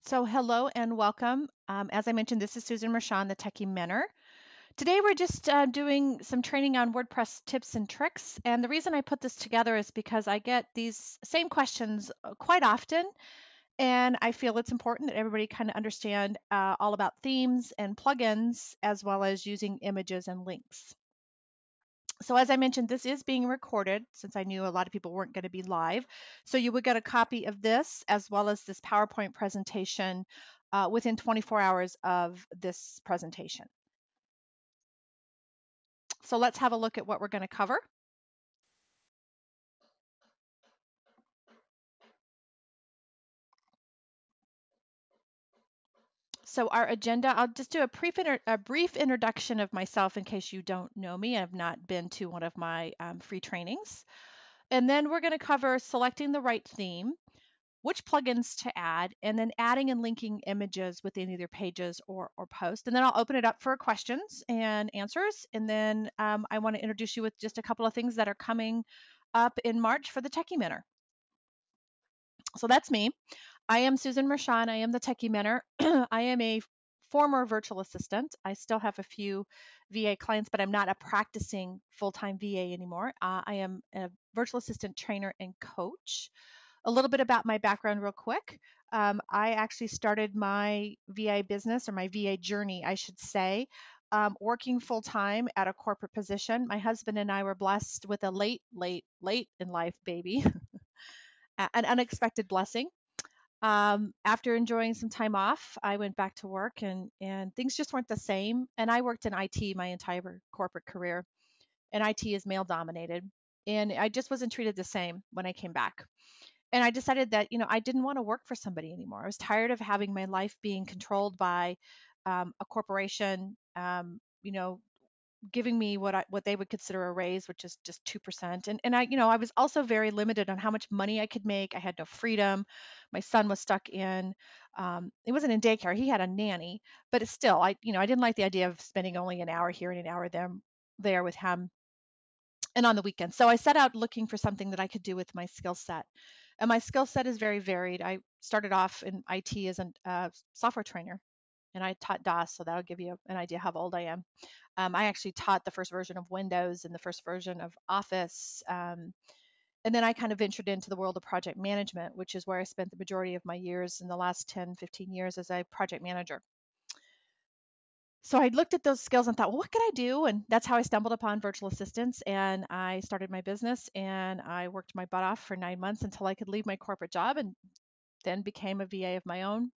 So hello and welcome. As I mentioned, this is Susan Rashan, the Techie Mentor. Today we're just doing some training on WordPress tips and tricks. And the reason I put this together is because I get these same questions quite often. And I feel it's important that everybody kind of understand all about themes and plugins, as well as using images and links. So as I mentioned, this is being recorded since I knew a lot of people weren't going to be live. So you would get a copy of this as well as this PowerPoint presentation within 24 hours of this presentation. So let's have a look at what we're going to cover. So our agenda, I'll just do a brief introduction of myself in case you don't know me. I've not been to one of my free trainings. And then we're going to cover selecting the right theme, which plugins to add, and then adding and linking images within either pages or posts. And then I'll open it up for questions and answers. And then I want to introduce you with just a couple of things that are coming up in March for the Techie Mentor. So that's me. I am Susan Rashan. I am the Techie Mentor. I am a former virtual assistant. I still have a few VA clients, but I'm not a practicing full-time VA anymore. I am a virtual assistant trainer and coach. A little bit about my background real quick. I actually started my VA business, or my VA journey, I should say, working full time at a corporate position. My husband and I were blessed with a late in life baby, an unexpected blessing. After enjoying some time off, I went back to work, and things just weren't the same. And I worked in IT my entire corporate career, and IT is male dominated. And I just wasn't treated the same when I came back. And I decided that, I didn't want to work for somebody anymore. I was tired of having my life being controlled by a corporation, giving me what they would consider a raise, which is just 2%. And I was also very limited on how much money I could make. I had no freedom. My son was stuck in, it wasn't in daycare. He had a nanny, but it's still, I didn't like the idea of spending only an hour here and an hour there with him and on the weekends. So I set out looking for something that I could do with my skill set. And my skill set is very varied. I started off in IT as a software trainer, and I taught DOS, so that'll give you an idea how old I am. I actually taught the first version of Windows and the first version of Office. And then I kind of ventured into the world of project management, which is where I spent the majority of my years in the last 10, 15 years as a project manager. So I looked at those skills and thought, well, what could I do? And that's how I stumbled upon virtual assistants. And I started my business, and I worked my butt off for 9 months until I could leave my corporate job, and then became a VA of my own.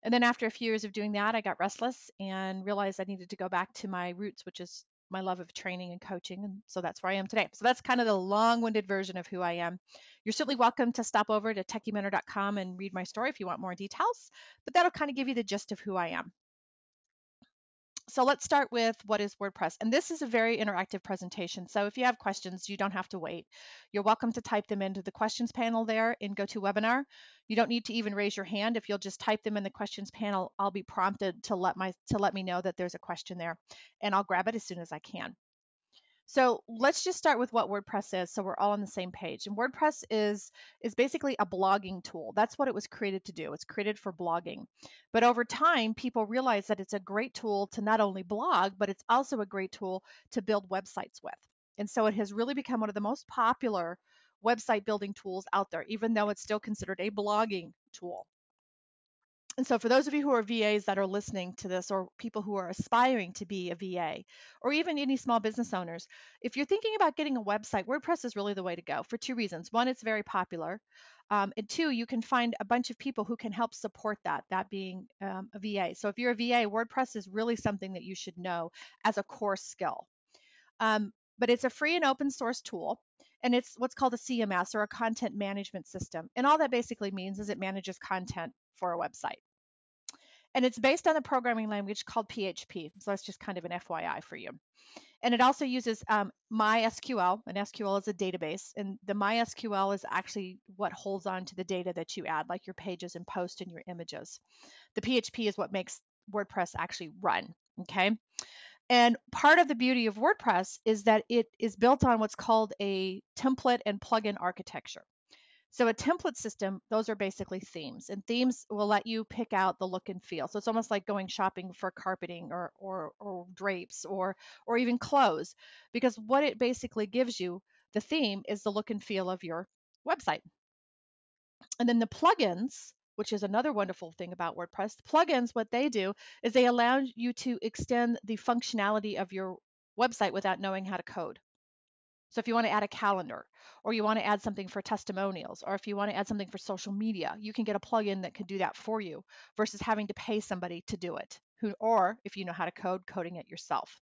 And then after a few years of doing that, I got restless and realized I needed to go back to my roots, which is my love of training and coaching. And so that's where I am today. So that's kind of the long-winded version of who I am. You're certainly welcome to stop over to techiementor.com and read my story if you want more details, but that'll kind of give you the gist of who I am. So let's start with what is WordPress. And this is a very interactive presentation. So if you have questions, you don't have to wait. You're welcome to type them into the questions panel there in GoToWebinar. You don't need to even raise your hand. If you'll just type them in the questions panel, I'll be prompted to let me know that there's a question there, and I'll grab it as soon as I can. So let's just start with what WordPress is, so we're all on the same page. And WordPress is basically a blogging tool. That's what it was created to do. It's created for blogging. But over time, people realize that it's a great tool to not only blog, but it's also a great tool to build websites with. And so it has really become one of the most popular website building tools out there, even though it's still considered a blogging tool. And so for those of you who are VAs that are listening to this, or people who are aspiring to be a VA, or even any small business owners, if you're thinking about getting a website, WordPress is really the way to go for two reasons. One, it's very popular. And two, you can find a bunch of people who can help support that being a VA. So if you're a VA, WordPress is really something that you should know as a core skill. But it's a free and open source tool, and it's what's called a CMS, or a content management system. And all that basically means is it manages content for a website. And it's based on a programming language called PHP. So that's just kind of an FYI for you. And it also uses MySQL, and SQL is a database. And the MySQL is actually what holds on to the data that you add, like your pages and posts and your images. The PHP is what makes WordPress actually run, okay? And part of the beauty of WordPress is that it is built on what's called a template and plugin architecture. So a template system, those are basically themes, and themes will let you pick out the look and feel. So it's almost like going shopping for carpeting or drapes or even clothes, because what it basically gives you, the theme, is the look and feel of your website. And then the plugins, which is another wonderful thing about WordPress, the plugins, what they do is they allow you to extend the functionality of your website without knowing how to code. So if you want to add a calendar, or you want to add something for testimonials, or if you want to add something for social media, you can get a plugin that can do that for you versus having to pay somebody to do it, or if you know how to code, coding it yourself.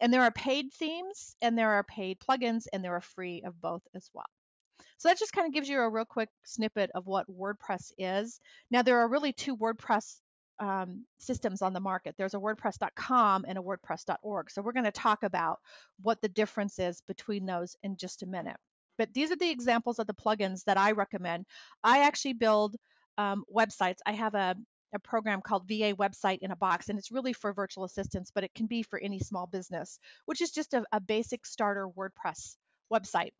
And there are paid themes and there are paid plugins and there are free of both as well. So that just kind of gives you a real quick snippet of what WordPress is. Now, there are really two WordPress systems on the market. There's a WordPress.com and a WordPress.org. So we're going to talk about what the difference is between those in just a minute. But these are the examples of the plugins that I recommend. I actually build websites. I have a program called VA Website in a Box, and it's really for virtual assistants, but it can be for any small business, which is just a basic starter WordPress website.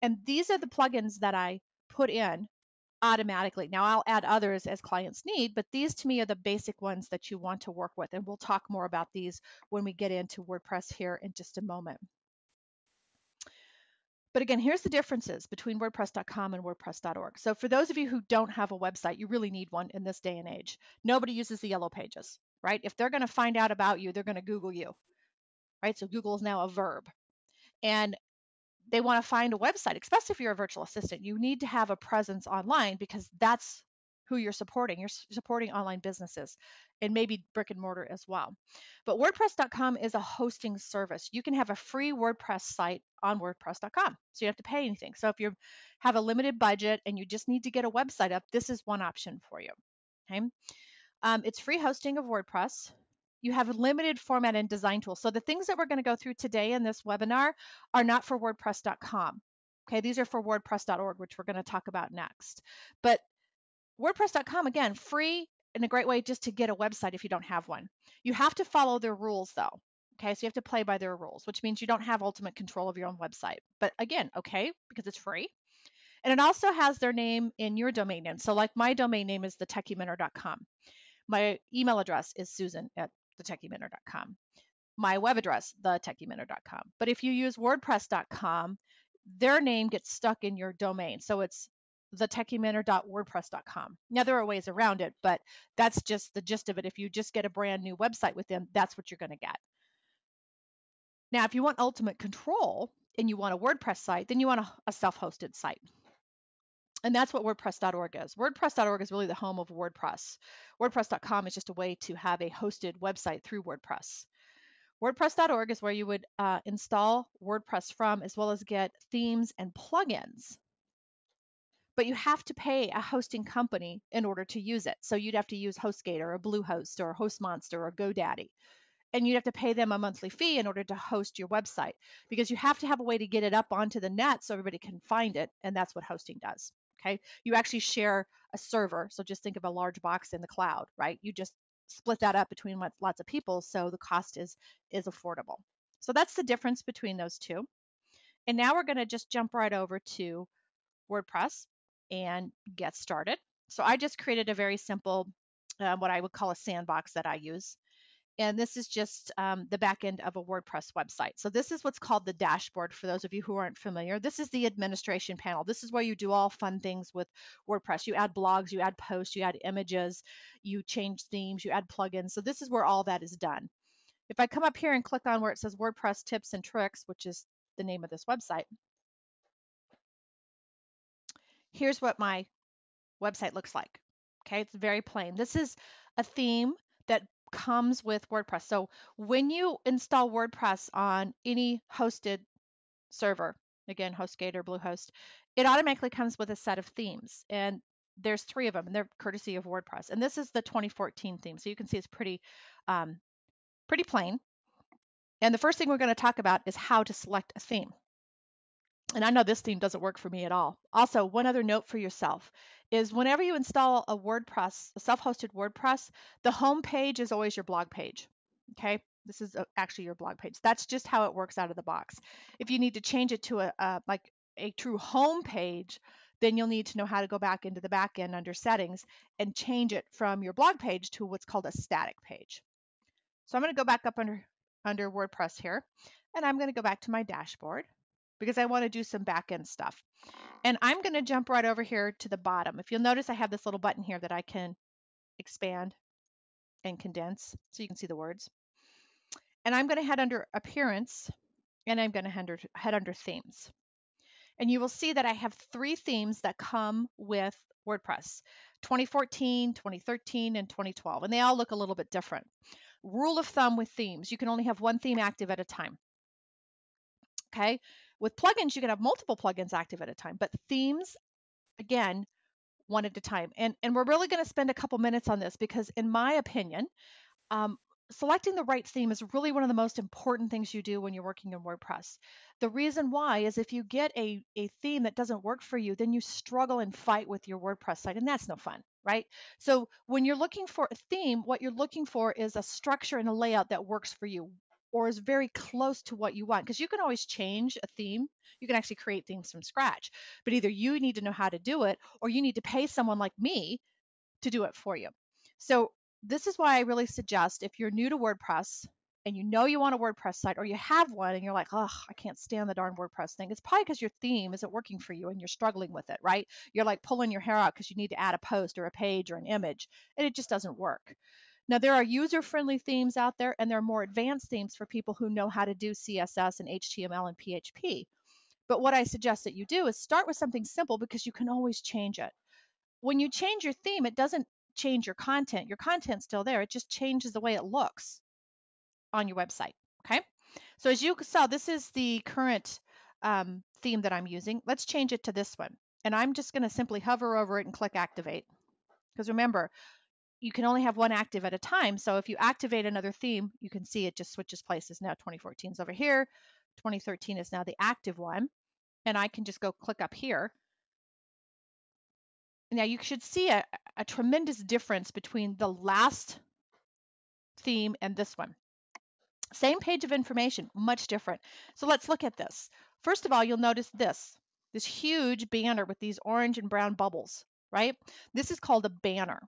And these are the plugins that I put in automatically. Now I'll add others as clients need, but these to me are the basic ones that you want to work with. And we'll talk more about these when we get into WordPress here in just a moment. But again, here's the differences between WordPress.com and WordPress.org. So for those of you who don't have a website, you really need one in this day and age. Nobody uses the yellow pages, right? If they're going to find out about you, they're going to Google you, right? So Google is now a verb. And they want to find a website, especially if you're a virtual assistant. You need to have a presence online because that's who you're supporting. You're supporting online businesses and maybe brick and mortar as well. But WordPress.com is a hosting service. You can have a free WordPress site on WordPress.com, so you don't have to pay anything. So if you have a limited budget and you just need to get a website up, this is one option for you. Okay. It's free hosting of WordPress. You have limited format and design tools. So the things that we're going to go through today in this webinar are not for WordPress.com. Okay, these are for WordPress.org, which we're going to talk about next. But WordPress.com, again, free and a great way just to get a website if you don't have one. You have to follow their rules though. Okay, so you have to play by their rules, which means you don't have ultimate control of your own website. But again, okay, because it's free. And it also has their name in your domain name. So like my domain name is thetechiementor.com. My email address is susan@thetechiementor.com. My web address, thetechiementor.com. But if you use WordPress.com, their name gets stuck in your domain. So it's thetechiementor.wordpress.com. Now, there are ways around it, but that's just the gist of it. If you just get a brand new website with them, that's what you're going to get. Now, if you want ultimate control and you want a WordPress site, then you want a self-hosted site. And that's what WordPress.org is. WordPress.org is really the home of WordPress. WordPress.com is just a way to have a hosted website through WordPress. WordPress.org is where you would install WordPress from, as well as get themes and plugins. But you have to pay a hosting company in order to use it. So you'd have to use HostGator or Bluehost or HostMonster or GoDaddy. And you'd have to pay them a monthly fee in order to host your website, because you have to have a way to get it up onto the net so everybody can find it. And that's what hosting does. Okay. You actually share a server. So just think of a large box in the cloud, right? You just split that up between lots of people. So the cost is affordable. So that's the difference between those two. And now we're going to just jump right over to WordPress and get started. So I just created a very simple, what I would call a sandbox that I use. And this is just the back end of a WordPress website. So this is what's called the dashboard for those of you who aren't familiar. This is the administration panel. This is where you do all fun things with WordPress. You add blogs, you add posts, you add images, you change themes, you add plugins. So this is where all that is done. If I come up here and click on where it says WordPress Tips and Tricks, which is the name of this website, here's what my website looks like. Okay, it's very plain. This is a theme that comes with WordPress. So when you install WordPress on any hosted server, again, HostGator, Bluehost, it automatically comes with a set of themes. And there's 3 of them, and they're courtesy of WordPress. And this is the 2014 theme. So you can see it's pretty plain. And the first thing we're going to talk about is how to select a theme. And I know this theme doesn't work for me at all. Also, one other note for yourself is whenever you install a WordPress, a self-hosted WordPress, the home page is always your blog page. Okay, this is actually your blog page. That's just how it works out of the box. If you need to change it to like a true home page, then you'll need to know how to go back into the back end under settings and change it from your blog page to what's called a static page. So I'm going to go back up under WordPress here, and I'm going to go back to my dashboard because I want to do some back end stuff. And I'm going to jump right over here to the bottom. If you'll notice, I have this little button here that I can expand and condense so you can see the words. And I'm going to head under Appearance, and I'm going to head under Themes. And you will see that I have 3 themes that come with WordPress: 2014, 2013, and 2012. And they all look a little bit different. Rule of thumb with themes, you can only have 1 theme active at a time. Okay? With plugins, you can have multiple plugins active at a time, but themes, again, 1 at a time. And we're really going to spend a couple minutes on this because, in my opinion, selecting the right theme is really one of the most important things you do when you're working in WordPress. The reason why is if you get a theme that doesn't work for you, then you struggle and fight with your WordPress site, and that's no fun, right? So when you're looking for a theme, what you're looking for is a structure and a layout that works for you or is very close to what you want, because you can always change a theme. You can actually create themes from scratch, but either you need to know how to do it or you need to pay someone like me to do it for you. So this is why I really suggest, if you're new to WordPress and you know you want a WordPress site, or you have one and you're like, oh, I can't stand the darn WordPress thing, it's probably because your theme isn't working for you and you're struggling with it, right? You're like pulling your hair out because you need to add a post or a page or an image, and it just doesn't work. Now, there are user-friendly themes out there, and there are more advanced themes for people who know how to do CSS and HTML and PHP. But what I suggest that you do is start with something simple, because you can always change it. When you change your theme, it doesn't change your content. Your content's still there. It just changes the way it looks on your website. Okay. So as you saw, this is the current theme that I'm using. Let's change it to this one. And I'm just going to simply hover over it and click activate. Because remember, you can only have one active at a time. So if you activate another theme, you can see it just switches places. Now 2014 is over here. 2013 is now the active one. And I can just go click up here. Now you should see a tremendous difference between the last theme and this one. Same page of information, much different. So let's look at this. First of all, you'll notice this huge banner with these orange and brown bubbles, right? This is called a banner.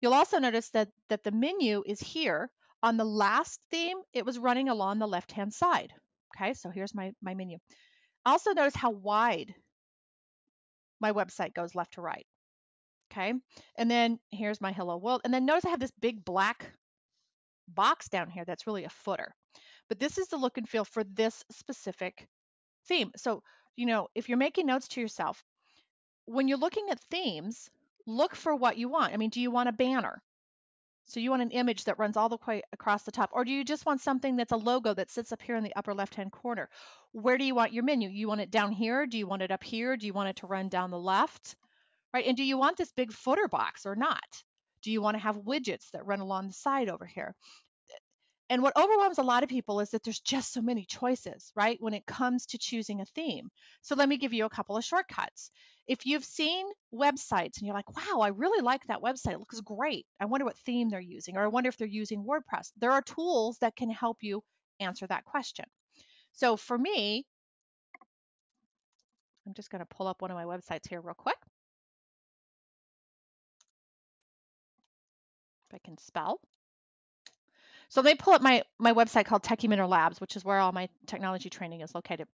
You'll also notice that the menu is here. On the last theme, it was running along the left-hand side. Okay, so here's my menu. Also notice how wide my website goes left to right. Okay, and then here's my hello world. And then notice I have this big black box down here that's really a footer. But this is the look and feel for this specific theme. So, if you're making notes to yourself, when you're looking at themes, look for what you want. I mean, do you want a banner? So you want an image that runs all the way across the top, or do you just want something that's a logo that sits up here in the upper left-hand corner? Where do you want your menu? You want it down here? Do you want it up here? Do you want it to run down the left? Right? And do you want this big footer box or not? Do you want to have widgets that run along the side over here? And what overwhelms a lot of people is that there's just so many choices, right, when it comes to choosing a theme. So let me give you a couple of shortcuts. If you've seen websites and you're like, wow, I really like that website, it looks great, I wonder what theme they're using, or I wonder if they're using WordPress, there are tools that can help you answer that question. So for me, I'm just going to pull up one of my websites here real quick. If I can spell. So let me pull up my website called Techie Mentor Labs, which is where all my technology training is located.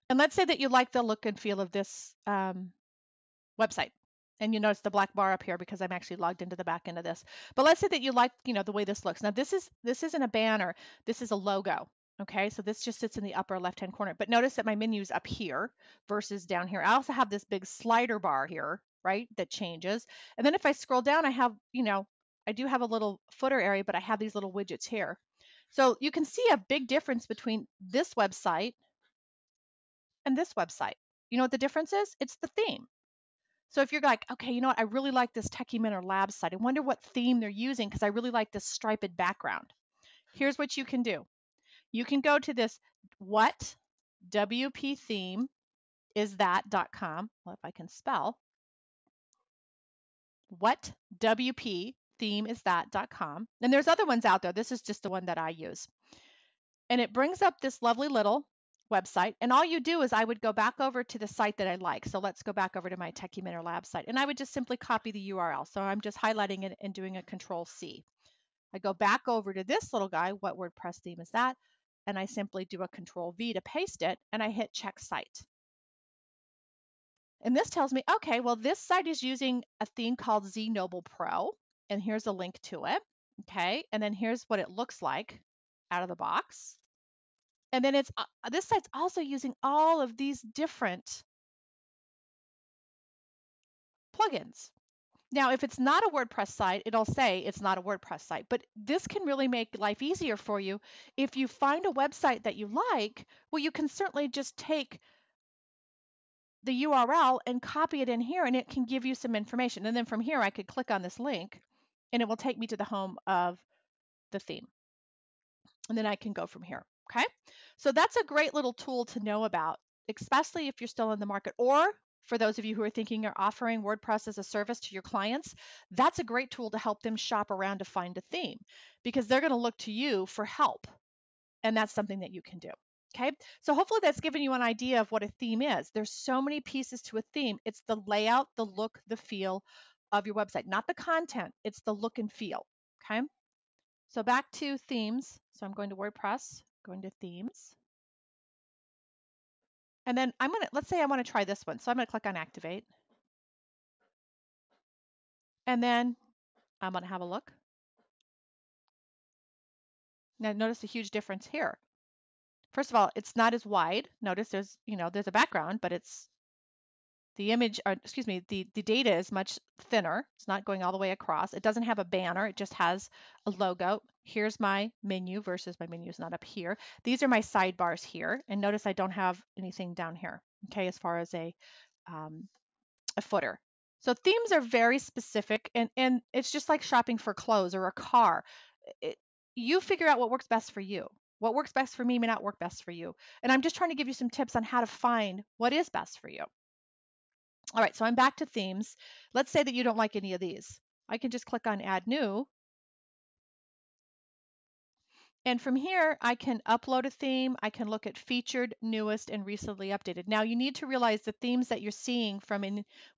And let's say that you like the look and feel of this website. And you notice the black bar up here because I'm actually logged into the back end of this. But let's say that you like, the way this looks. Now this isn't a banner, this is a logo. Okay, so this just sits in the upper left-hand corner. But notice that my menu is up here versus down here. I also have this big slider bar here, right, that changes. And then if I scroll down, I have, I do have a little footer area, but I have these little widgets here. So you can see a big difference between this website and this website. You know what the difference is? It's the theme. So if you're like, okay, you know what, I really like this Techie Mentor Labs site. I wonder what theme they're using because I really like this striped background. Here's what you can do. You can go to this what WP theme is that.com. Well, if I can spell. What WP theme is that.com. And there's other ones out there. This is just the one that I use. And it brings up this lovely little website. And all you do is I would go back over to the site that I like. So let's go back over to my Techie Mentor Lab site. And I would just simply copy the URL. So I'm just highlighting it and doing a Control C. I go back over to this little guy. What WordPress theme is that? And I simply do a Control V to paste it. And I hit check site. And this tells me, okay, well, this site is using a theme called Z Noble Pro. And here's a link to it. Okay. And then here's what it looks like out of the box. And then it's this site's also using all of these different plugins. Now, if it's not a WordPress site, it'll say it's not a WordPress site, but this can really make life easier for you. If you find a website that you like, well, you can certainly just take the URL and copy it in here, and it can give you some information. And then from here, I could click on this link, and it will take me to the home of the theme. And then I can go from here, okay? So that's a great little tool to know about, especially if you're still in the market, or for those of you who are thinking of offering WordPress as a service to your clients. That's a great tool to help them shop around to find a theme, because they're going to look to you for help, and that's something that you can do. Okay, so hopefully that's given you an idea of what a theme is. There's so many pieces to a theme. It's the layout, the look, the feel of your website, not the content. It's the look and feel. Okay, so back to themes. So I'm going to WordPress, going to themes. And then let's say I want to try this one. So I'm going to click on activate. And then I'm going to have a look. Now notice a huge difference here. First of all, it's not as wide. Notice there's a background, but it's the image, or excuse me, the data is much thinner. It's not going all the way across. It doesn't have a banner. It just has a logo. Here's my menu versus my menu is not up here. These are my sidebars here. And notice I don't have anything down here, okay, as far as a footer. So themes are very specific, and it's just like shopping for clothes or a car. You figure out what works best for you. What works best for me may not work best for you. And I'm just trying to give you some tips on how to find what is best for you. All right, so I'm back to themes. Let's say that you don't like any of these. I can just click on Add New. And from here, I can upload a theme. I can look at featured, newest, and recently updated. Now, you need to realize the themes that you're seeing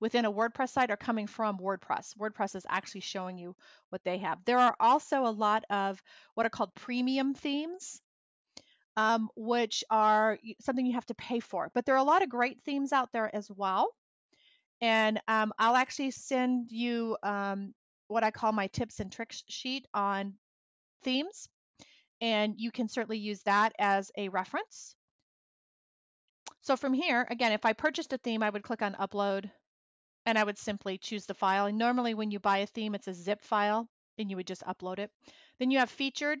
within a WordPress site are coming from WordPress. WordPress is actually showing you what they have. There are also a lot of what are called premium themes, which are something you have to pay for. But there are a lot of great themes out there as well. And I'll actually send you what I call my tips and tricks sheet on themes. And you can certainly use that as a reference. So from here, again, if I purchased a theme, I would click on upload and I would simply choose the file. And normally when you buy a theme, it's a zip file and you would just upload it. Then you have featured.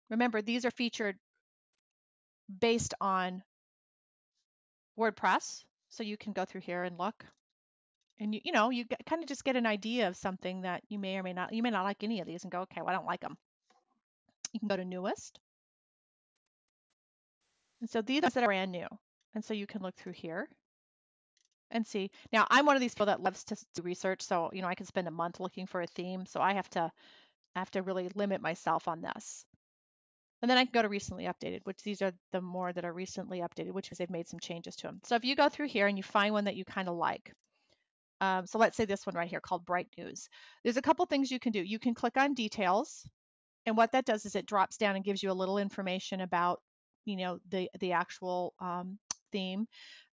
Remember, these are featured based on WordPress. So you can go through here and look. And you kind of just get an idea of something that you may or may not, you may not like any of these and go, okay, well, I don't like them. You can go to newest. And so these are that are brand new. And so you can look through here and see. Now, I'm one of these people that loves to do research. So, I can spend a month looking for a theme. So I have to really limit myself on this. And then I can go to recently updated, which these are the more that are recently updated, which is they've made some changes to them. So if you go through here and you find one that you kind of like, so let's say this one right here called Bright News. There's a couple things you can do. You can click on details, and what that does is it drops down and gives you a little information about, the actual theme.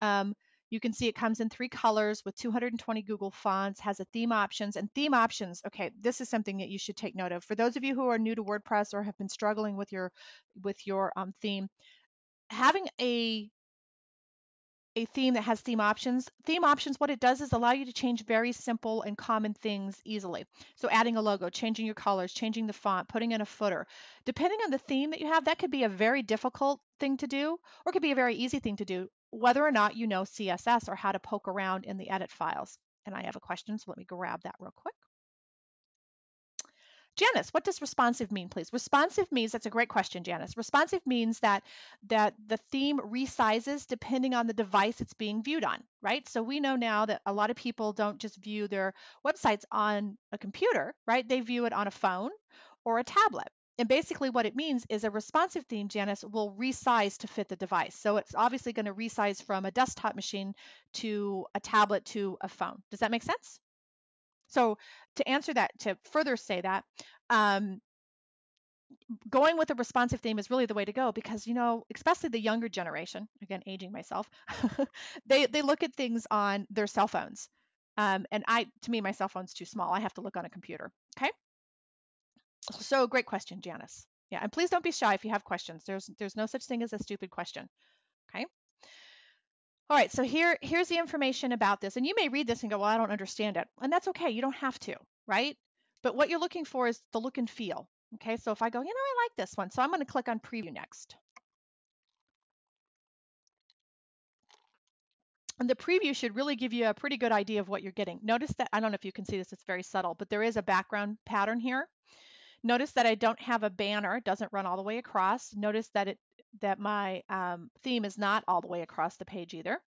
You can see it comes in 3 colors with 220 Google fonts, has a theme options, and theme options. Okay, this is something that you should take note of. For those of you who are new to WordPress or have been struggling with your theme, having a theme that has theme options, what it does is allow you to change very simple and common things easily. So adding a logo, changing your colors, changing the font, putting in a footer. Depending on the theme that you have, that could be a very difficult thing to do, or it could be a very easy thing to do, whether or not you know CSS or how to poke around in the edit files. And I have a question, so let me grab that real quick. Janice, what does responsive mean, please? Responsive means, that's a great question, Janice. Responsive means that the theme resizes depending on the device it's being viewed on, right? So we know now that a lot of people don't just view their websites on a computer, right? They view it on a phone or a tablet. And basically what it means is a responsive theme, Janice, will resize to fit the device. So it's obviously going to resize from a desktop machine to a tablet to a phone. Does that make sense? So to answer that, to further say that, um, going with a responsive theme is really the way to go because, you know, especially the younger generation, again, aging myself, they look at things on their cell phones. And to me, my cell phone's too small. I have to look on a computer. Okay. So great question, Janice. Yeah. And please don't be shy if you have questions. There's no such thing as a stupid question. Okay. All right. So here's the information about this. And you may read this and go, well, I don't understand it. And that's okay. You don't have to, right? But what you're looking for is the look and feel. Okay. So if I go, you know, I like this one. So I'm going to click on preview next. And the preview should really give you a pretty good idea of what you're getting. Notice that, I don't know if you can see this, it's very subtle, but there is a background pattern here. Notice that I don't have a banner, it doesn't run all the way across. Notice that my theme is not all the way across the page either.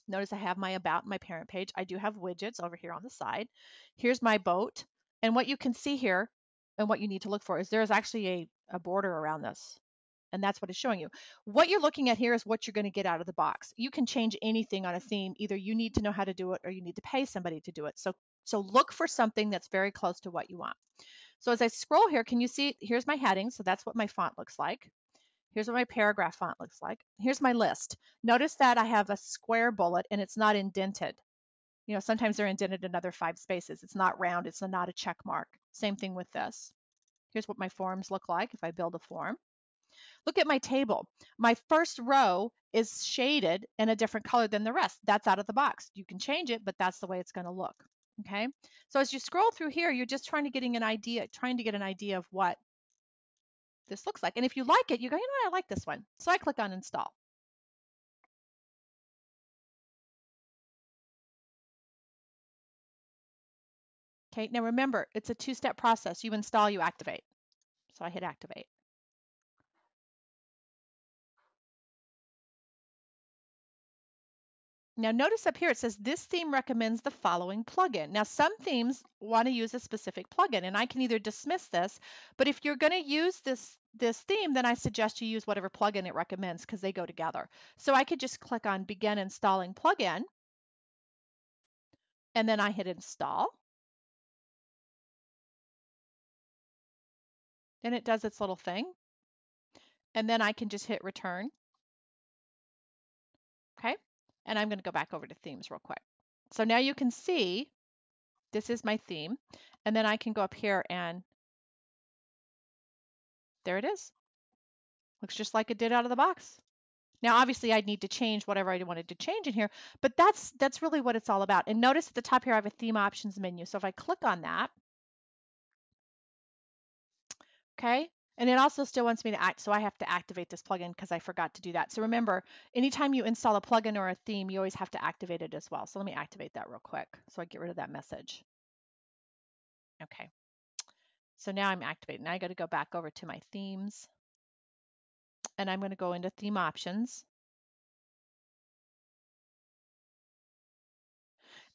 Notice I have my about, my parent page. I do have widgets over here on the side. Here's my boat. And what you can see here and what you need to look for is there is actually a border around this. And that's what it's showing you. What you're looking at here is what you're going to get out of the box. You can change anything on a theme. Either you need to know how to do it or you need to pay somebody to do it. So look for something that's very close to what you want. So as I scroll here, can you see, here's my heading. So that's what my font looks like. Here's what my paragraph font looks like. Here's my list. Notice that I have a square bullet and it's not indented. You know, sometimes they're indented another 5 spaces. It's not round. It's not a check mark. Same thing with this. Here's what my forms look like if I build a form. Look at my table. My first row is shaded in a different color than the rest. That's out of the box. You can change it, but that's the way it's going to look. Okay. So as you scroll through here, you're just trying to get an idea of what this looks like. And if you like it, you go, you know what, I like this one. So I click on install. Okay. Now remember, it's a 2-step process. You install, you activate. So I hit activate. Now notice up here it says this theme recommends the following plugin. Now some themes want to use a specific plugin and I can either dismiss this, but if you're going to use this theme, then I suggest you use whatever plugin it recommends because they go together. So I could just click on begin installing plugin and then I hit install. And it does its little thing. And then I can just hit return. Okay. And I'm going to go back over to themes real quick. So now you can see this is my theme. And then I can go up here and there it is. Looks just like it did out of the box. Now, obviously, I'd need to change whatever I wanted to change in here, but that's really what it's all about. And notice at the top here, I have a theme options menu. So if I click on that, okay, and it also still wants me to so I have to activate this plugin because I forgot to do that. So remember, anytime you install a plugin or a theme, you always have to activate it as well. So let me activate that real quick so I get rid of that message. Okay. So now I'm activated. Now I got to go back over to my themes and I'm going to go into theme options.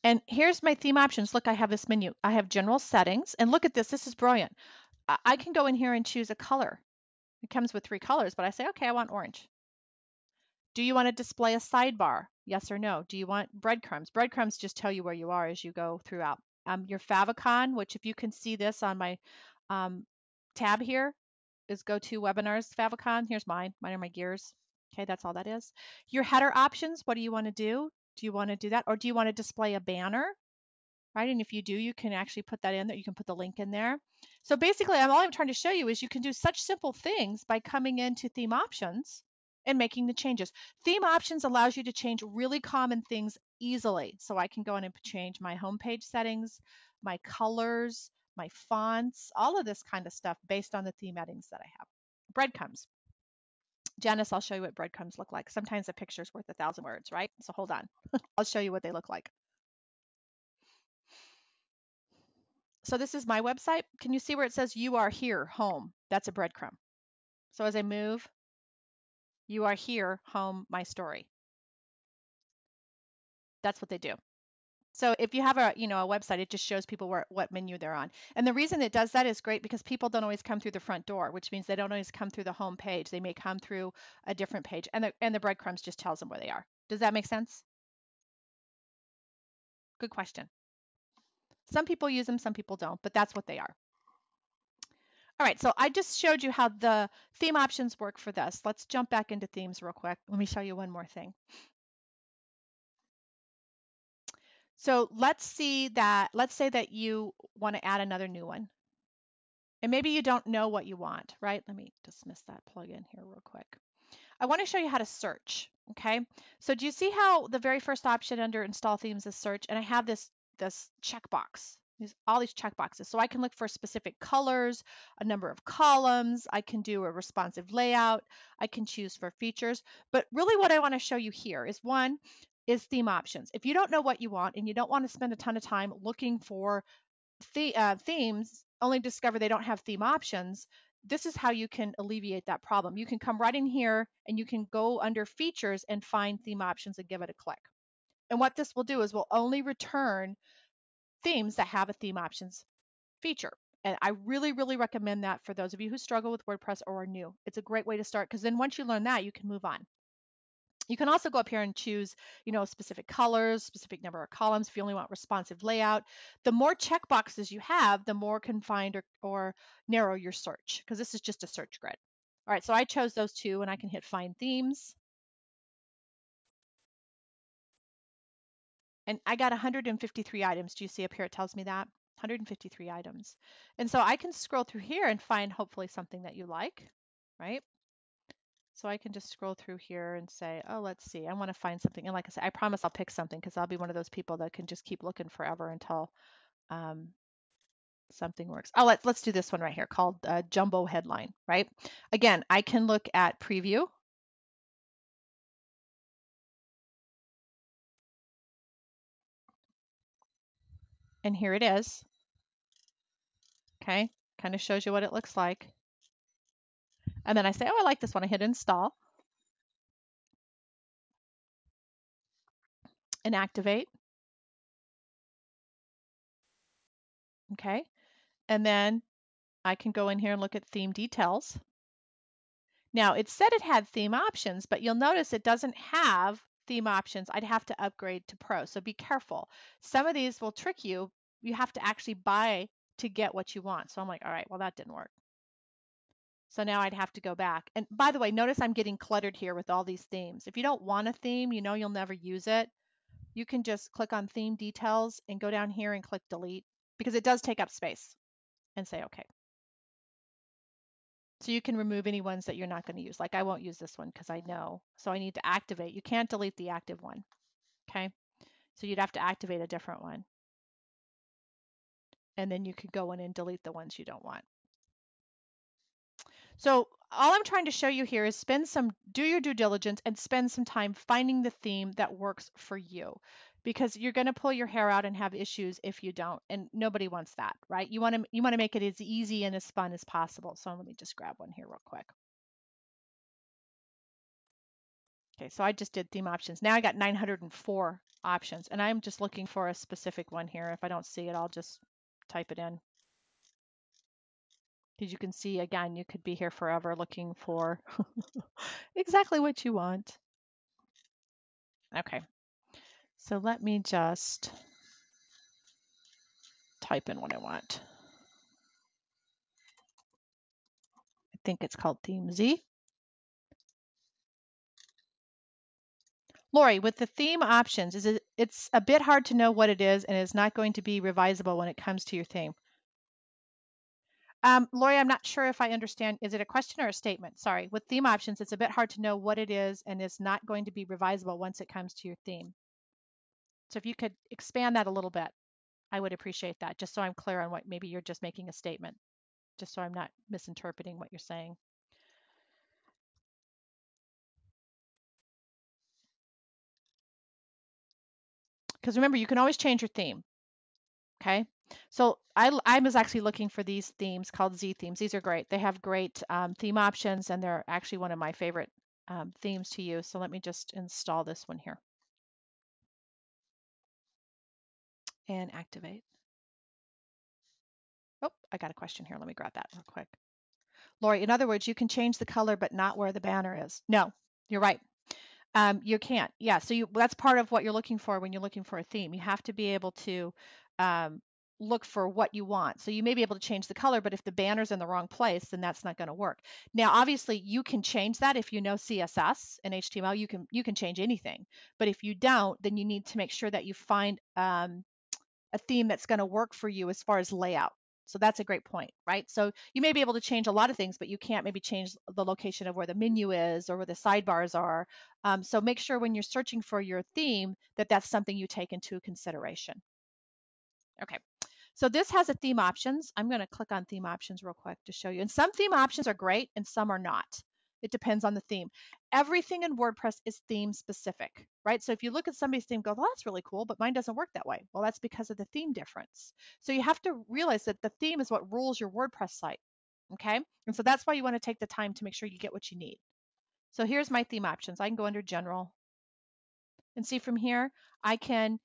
And here's my theme options. Look, I have this menu. I have general settings and look at this. This is brilliant. I can go in here and choose a color. It comes with 3 colors, but I say, okay, I want orange. Do you want to display a sidebar? Yes or no? Do you want breadcrumbs? Breadcrumbs just tell you where you are as you go throughout. Your favicon, which if you can see this on my tab here, is go to webinars favicon. Here's mine. Mine are my gears. Okay, that's all that is. Your header options, what do you want to do? Do you want to do that? Or do you want to display a banner? Right, and if you do, you can actually put that in there. You can put the link in there. So basically, all I'm trying to show you is you can do such simple things by coming into theme options and making the changes. Theme options allows you to change really common things easily. So I can go in and change my homepage settings, my colors, my fonts, all of this kind of stuff based on the theme settings that I have. Breadcrumbs. Janice, I'll show you what breadcrumbs look like. Sometimes a picture's worth 1,000 words, right? So hold on. I'll show you what they look like. So this is my website. Can you see where it says you are here, home? That's a breadcrumb. So as I move, you are here, home, my story. That's what they do. So if you have a, you know, a website, it just shows people what menu they're on. And the reason it does that is great because people don't always come through the front door, which means they don't always come through the home page. They may come through a different page, and the breadcrumbs just tells them where they are. Does that make sense? Good question. Some people use them, some people don't, but that's what they are. All right, so I just showed you how the theme options work for this. Let's jump back into themes real quick. Let me show you one more thing. So let's say that you want to add another new one. And maybe you don't know what you want, right? Let me dismiss that plugin here real quick. I want to show you how to search, okay? So do you see how the very first option under install themes is search? And I have this checkbox, all these checkboxes. So I can look for specific colors, a number of columns, I can do a responsive layout, I can choose for features. But really what I want to show you here is one is theme options. If you don't know what you want and you don't want to spend a ton of time looking for themes, only discover they don't have theme options, this is how you can alleviate that problem. You can come right in here and you can go under features and find theme options and give it a click. And what this will do is we'll only return themes that have a theme options feature. And I really, really recommend that for those of you who struggle with WordPress or are new. It's a great way to start because then once you learn that, you can move on. You can also go up here and choose, you know, specific colors, specific number of columns if you only want responsive layout. The more checkboxes you have, the more confined or narrow your search, because this is just a search grid. All right, so I chose those two and I can hit find themes. And I got 153 items. Do you see up here? It tells me that 153 items. And so I can scroll through here and find hopefully something that you like, right? So I can just scroll through here and say, oh, let's see, I want to find something. And like I said, I promise I'll pick something because I'll be one of those people that can just keep looking forever until something works. Oh, let's do this one right here called Jumbo Headline, right? Again, I can look at preview. And here it is. Okay, kind of shows you what it looks like. And then I say, oh, I like this one. I hit install and activate. Okay, and then I can go in here and look at theme details. Now it said it had theme options, but you'll notice it doesn't have theme options. I'd have to upgrade to Pro, so be careful. Some of these will trick you. You have to actually buy to get what you want. So I'm like, all right, well, that didn't work. So now I'd have to go back. And by the way, notice I'm getting cluttered here with all these themes. If you don't want a theme, you know you'll never use it, you can just click on theme details and go down here and click delete because it does take up space and say okay. So you can remove any ones that you're not going to use. Like I won't use this one because I know. So I need to activate. You can't delete the active one. Okay. So you'd have to activate a different one. And then you could go in and delete the ones you don't want. So all I'm trying to show you here is do your due diligence and spend some time finding the theme that works for you, because you're going to pull your hair out and have issues if you don't, and nobody wants that, right? You want to make it as easy and as fun as possible. So let me just grab one here real quick. Okay, so I just did theme options. Now I got 904 options, and I'm just looking for a specific one here. If I don't see it, I'll just type it in. Because you can see, again, you could be here forever looking for exactly what you want. Okay, so let me just type in what I want. I think it's called Theme Z. Lori, with the theme options, it's a bit hard to know what it is and it's not going to be revisable when it comes to your theme. Lori, I'm not sure if I understand. Is it a question or a statement? Sorry. With theme options, it's a bit hard to know what it is and it's not going to be revisable once it comes to your theme. So if you could expand that a little bit, I would appreciate that, just so I'm clear on what maybe you're just making a statement, just so I'm not misinterpreting what you're saying. Because remember, you can always change your theme. Okay. So I was actually looking for these themes called Z themes. These are great. They have great theme options, and they're actually one of my favorite themes to use. So let me just install this one here. and activate. Oh, I got a question here. Let me grab that real quick. Lori, in other words, you can change the color, but not where the banner is. No, you're right. You can't. Yeah, so that's part of what you're looking for when you're looking for a theme. You have to be able to um, look for what you want. So you may be able to change the color, but if the banner's in the wrong place, then that's not going to work. Now, obviously, you can change that if you know CSS and HTML. You can change anything. But if you don't, then you need to make sure that you find a theme that's going to work for you as far as layout. So that's a great point, right? So you may be able to change a lot of things, but you can't maybe change the location of where the menu is or where the sidebars are. So make sure when you're searching for your theme that that's something you take into consideration. Okay. So this has a theme options. I'm going to click on theme options real quick to show you. And some theme options are great and some are not. It depends on the theme. Everything in WordPress is theme specific, right? So if you look at somebody's theme, go, well, that's really cool, but mine doesn't work that way. Well, that's because of the theme difference. So you have to realize that the theme is what rules your WordPress site, okay? And so that's why you want to take the time to make sure you get what you need. So here's my theme options. I can go under general and see from here, I can,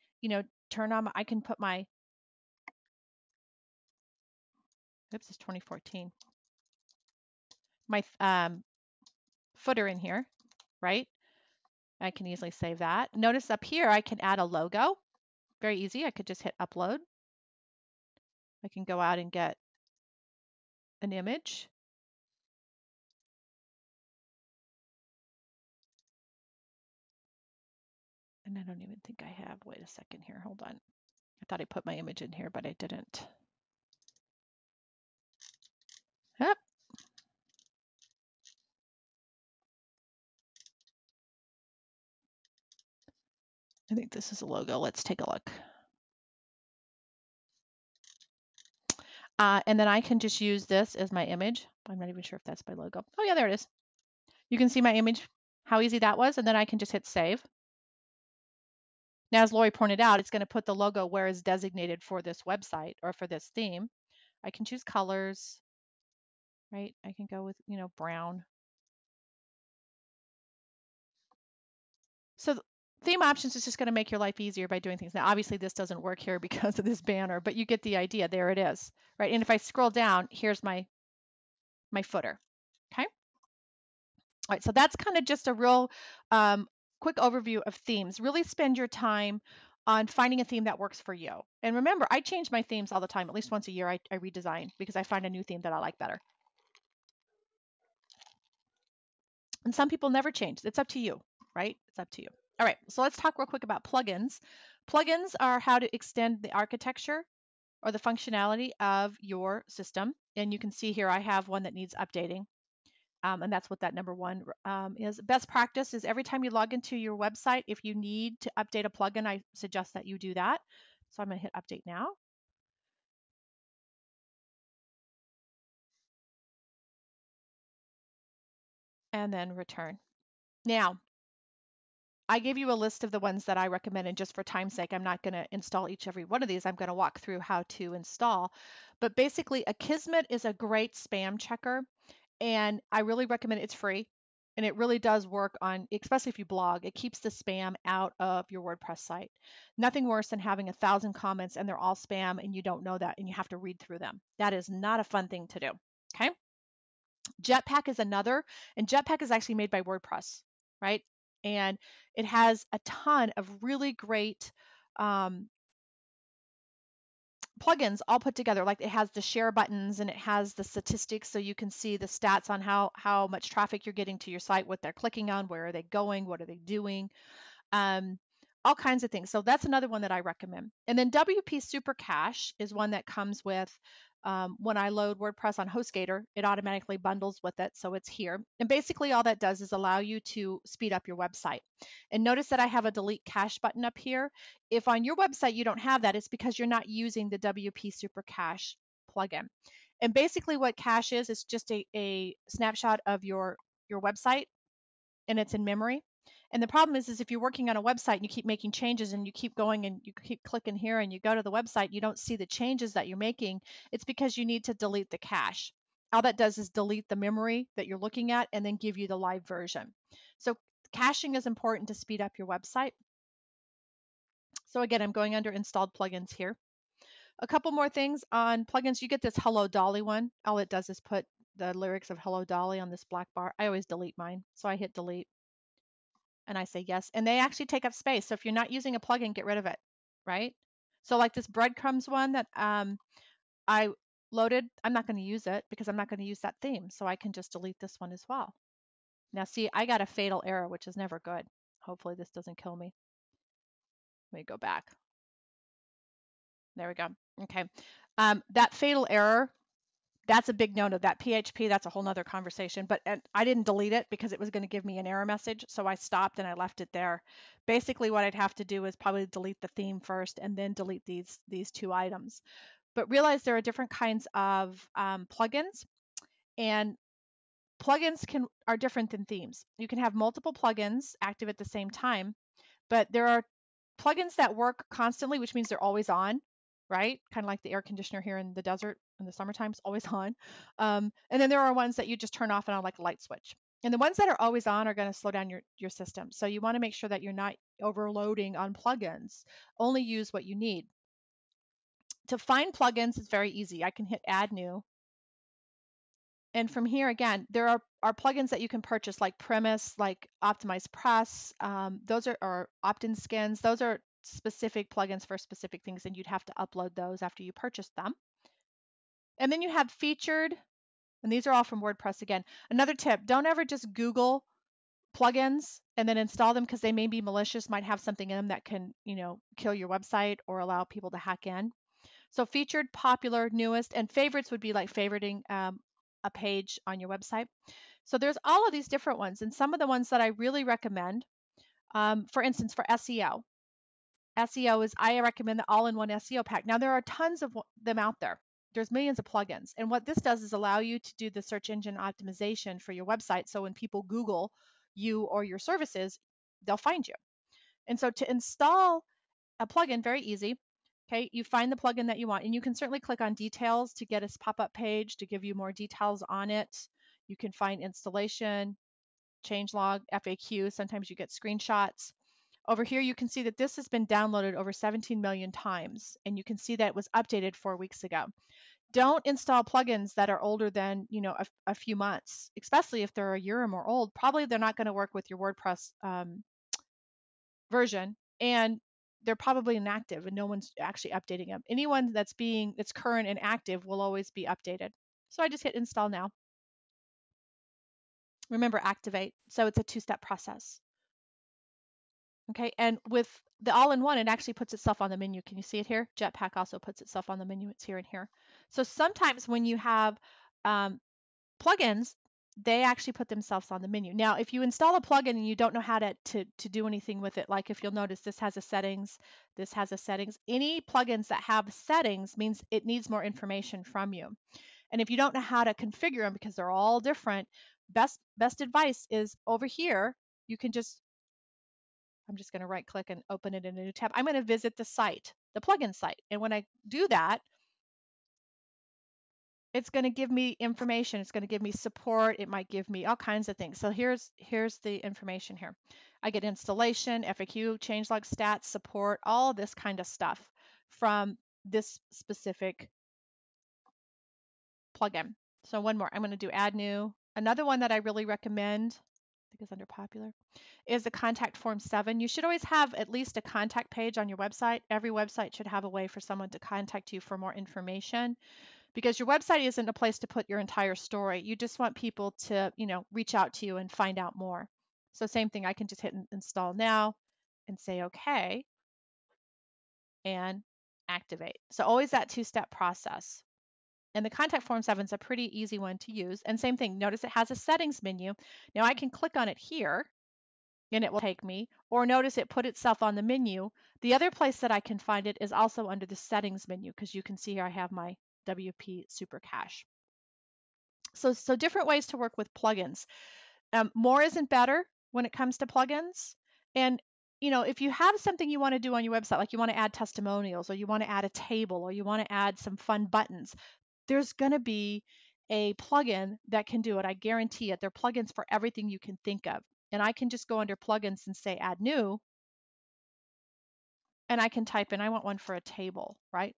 turn on, I can put my, oops, it's 2014. My footer in here, right? I can easily save that. Notice up here, I can add a logo. Very easy. I could just hit upload. I can go out and get an image. And I don't even think I have. Wait a second here. Hold on. I thought I put my image in here, but I didn't. Yep. I think this is a logo. Let's take a look. And then I can just use this as my image. I'm not even sure if that's my logo. Oh yeah, there it is. You can see my image, how easy that was. And then I can just hit save. Now, as Lori pointed out, it's going to put the logo where it's designated for this website or for this theme. I can choose colors, right? I can go with, brown. So theme options is just going to make your life easier by doing things. Now, obviously this doesn't work here because of this banner, but you get the idea. There it is, right? And if I scroll down, here's my footer, okay? All right, so that's kind of just a real quick overview of themes. Really spend your time on finding a theme that works for you. And remember, I change my themes all the time. At least once a year, I redesign because I find a new theme that I like better. And some people never change. It's up to you, right? It's up to you. All right, so let's talk real quick about plugins. Plugins are how to extend the architecture or the functionality of your system. And you can see here I have one that needs updating. And that's what that number one is. Best practice is every time you log into your website, if you need to update a plugin, I suggest that you do that. So I'm going to hit update now. And then return. Now, I gave you a list of the ones that I recommend, and just for time's sake, I'm not going to install every one of these. I'm going to walk through how to install. But basically, Akismet is a great spam checker, and I really recommend it. It's free, and it really does work on, especially if you blog, it keeps the spam out of your WordPress site. Nothing worse than having 1,000 comments and they're all spam and you don't know that and you have to read through them. That is not a fun thing to do, okay? Jetpack is another, and Jetpack is actually made by WordPress, right? And it has a ton of really great plugins all put together. Like it has the share buttons and it has the statistics, so you can see the stats on how much traffic you're getting to your site, what they're clicking on, where are they going, what are they doing, all kinds of things. So that's another one that I recommend. And then WP Super Cache is one that comes with when I load WordPress on HostGator, it automatically bundles with it, so it's here. And basically all that does is allow you to speed up your website. And notice that I have a delete cache button up here. If on your website you don't have that, it's because you're not using the WP Super Cache plugin. And basically what cache is just a snapshot of your website, and it's in memory. And the problem is if you're working on a website and you keep making changes and you keep going and you keep clicking here and you go to the website, you don't see the changes that you're making. It's because you need to delete the cache. All that does is delete the memory that you're looking at and then give you the live version. So caching is important to speed up your website. So again, I'm going under installed plugins here. A couple more things on plugins. You get this Hello Dolly one. All it does is put the lyrics of Hello Dolly on this black bar. I always delete mine. So I hit delete and I say yes. And they actually take up space. So if you're not using a plugin, get rid of it, right? So like this breadcrumbs one that I loaded, I'm not going to use it because I'm not going to use that theme. So I can just delete this one as well. Now see, I got a fatal error, which is never good. Hopefully this doesn't kill me. Let me go back. There we go. Okay. That fatal error, that's a big no-no. That PHP, that's a whole nother conversation. But I didn't delete it because it was going to give me an error message. So I stopped and I left it there. Basically, what I'd have to do is probably delete the theme first and then delete these two items. But realize there are different kinds of plugins, and plugins are different than themes. You can have multiple plugins active at the same time, but there are plugins that work constantly, which means they're always on, right? Kind of like the air conditioner here in the desert in the summertime, it's always on. And then there are ones that you just turn off and on like a light switch. And the ones that are always on are going to slow down your system. So you want to make sure that you're not overloading on plugins. Only use what you need. To find plugins is very easy. I can hit add new. And from here, again, there are plugins that you can purchase like Premise, like Optimize Press. Those are or opt-in skins. Those are specific plugins for specific things, and you'd have to upload those after you purchase them. And then you have featured, and these are all from WordPress again. Another tip, don't ever just Google plugins and then install them because they may be malicious, might have something in them that can, kill your website or allow people to hack in. So featured, popular, newest, and favorites would be like favoriting a page on your website. So there's all of these different ones, and some of the ones that I really recommend, for instance, for SEO. SEO is, I recommend the all-in-one SEO pack. Now there are tons of them out there. There's millions of plugins, and what this does is allow you to do the search engine optimization for your website. So when people Google you or your services, they'll find you. And so to install a plugin, very easy. Okay, you find the plugin that you want, and you can certainly click on details to get a pop-up page to give you more details on it. You can find installation, changelog, FAQ. Sometimes you get screenshots. Over here, you can see that this has been downloaded over 17 million times, and you can see that it was updated 4 weeks ago. Don't install plugins that are older than a few months, especially if they're a year or more old. Probably they're not going to work with your WordPress version, and they're probably inactive and no one's actually updating them. Anyone that's current and active will always be updated. So I just hit install now. Remember, activate. So it's a two-step process. Okay, and with the all-in-one, it actually puts itself on the menu. Can you see it here? Jetpack also puts itself on the menu. It's here and here. So sometimes when you have plugins, they actually put themselves on the menu. Now, if you install a plugin and you don't know how to do anything with it, like if you'll notice this has a settings, this has a settings. Any plugins that have settings means it needs more information from you. And if you don't know how to configure them because they're all different, best advice is over here. You can just, I'm just going to right click and open it in a new tab. I'm going to visit the site, the plugin site. And when I do that, it's going to give me information. It's going to give me support. It might give me all kinds of things. So here's the information here. I get installation, FAQ, changelog, stats, support, all this kind of stuff from this specific plugin. So one more. I'm going to do add new. Another one that I really recommend, I think is under popular, is the contact form 7. You should always have at least a contact page on your website. Every website should have a way for someone to contact you for more information, because your website isn't a place to put your entire story. You just want people to, reach out to you and find out more. So same thing, I can just hit install now and say okay and activate. So always that two-step process. And the contact form 7 is a pretty easy one to use. And same thing, notice it has a settings menu. Now I can click on it here and it will take me, or notice it put itself on the menu. The other place that I can find it is also under the settings menu, because you can see here I have my WP Super Cache. So different ways to work with plugins. More isn't better when it comes to plugins. And if you have something you want to do on your website, like you want to add testimonials, or you want to add a table, or you want to add some fun buttons, there's going to be a plugin that can do it. I guarantee it. There are plugins for everything you can think of. And I can just go under plugins and say add new, and I can type in, I want one for a table, right?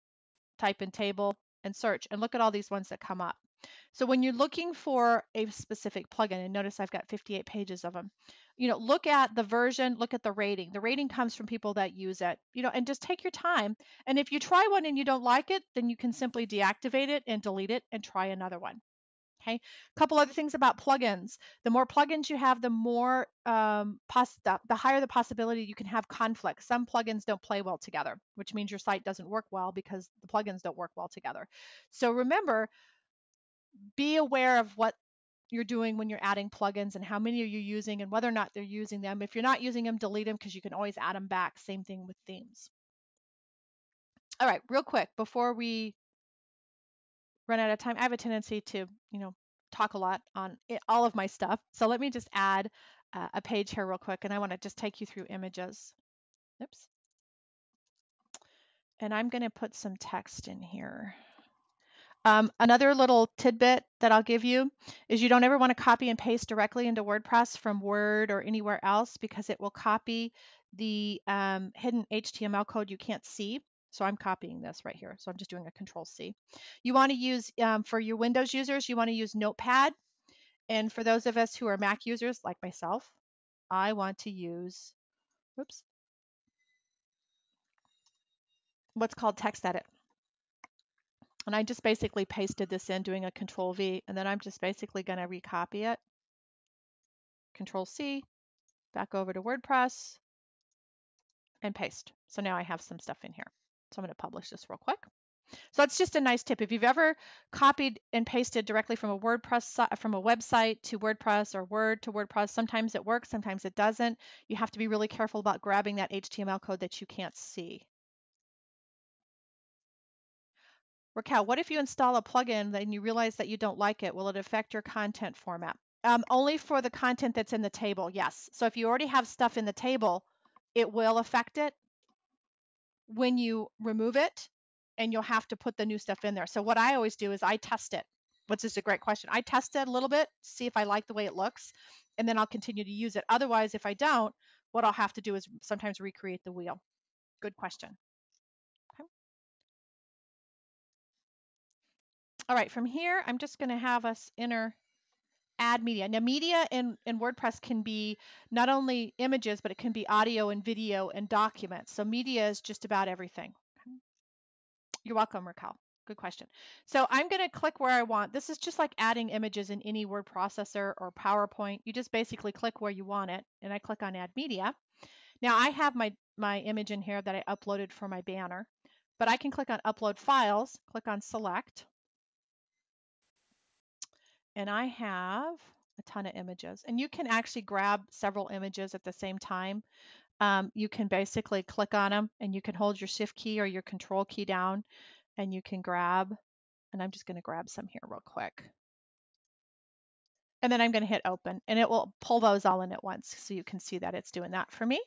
type in table, and search, and look at all these ones that come up. So when you're looking for a specific plugin, and notice I've got 58 pages of them, look at the version, look at the rating. The rating comes from people that use it, and just take your time. And if you try one and you don't like it, then you can simply deactivate it and delete it and try another one. Okay. A couple other things about plugins. The more plugins you have, the more the higher the possibility you can have conflict. Some plugins don't play well together, which means your site doesn't work well because the plugins don't work well together. So remember, be aware of what you're doing when you're adding plugins and how many are you using and whether or not they're using them. If you're not using them, delete them because you can always add them back. Same thing with themes. All right, real quick, before we run out of time, I have a tendency to, talk a lot on all of my stuff. So let me just add a page here real quick, and I want to just take you through images. Oops. And I'm going to put some text in here. Another little tidbit that I'll give you is you don't ever want to copy and paste directly into WordPress from Word or anywhere else because it will copy the hidden HTML code you can't see. So I'm copying this right here. So I'm just doing a Control-C. You want to use, for your Windows users, you want to use Notepad. And for those of us who are Mac users like myself, I want to use, oops, what's called Text Edit. And I just basically pasted this in doing a Control-V, and then I'm just basically going to recopy it. Control-C, back over to WordPress, and paste. So now I have some stuff in here. So I'm going to publish this real quick. So that's just a nice tip. If you've ever copied and pasted directly from a from a website to WordPress or Word to WordPress, sometimes it works, sometimes it doesn't. You have to be really careful about grabbing that HTML code that you can't see. Raquel, what if you install a plugin and you realize that you don't like it? Will it affect your content format? Only for the content that's in the table, yes. So if you already have stuff in the table, it will affect it when you remove it, and you'll have to put the new stuff in there. So what I always do is I test it. Which is a great question. I test it a little bit, see if I like the way it looks, and then I'll continue to use it. Otherwise, if I don't, what I'll have to do is sometimes recreate the wheel. Good question. Okay. All right, from here, I'm just going to have us enter add media. Now, media in WordPress can be not only images, but it can be audio and video and documents. So media is just about everything. You're welcome, Raquel. Good question. So I'm going to click where I want. This is just like adding images in any word processor or PowerPoint. You just basically click where you want it, and I click on Add Media. Now I have my image in here that I uploaded for my banner, but I can click on Upload Files, click on Select, and I have a ton of images. And you can actually grab several images at the same time. You can basically click on them, and you can hold your Shift key or your Control key down, and you can grab, and I'm just going to grab some here real quick. And then I'm going to hit Open, and it will pull those all in at once, so you can see that it's doing that for me.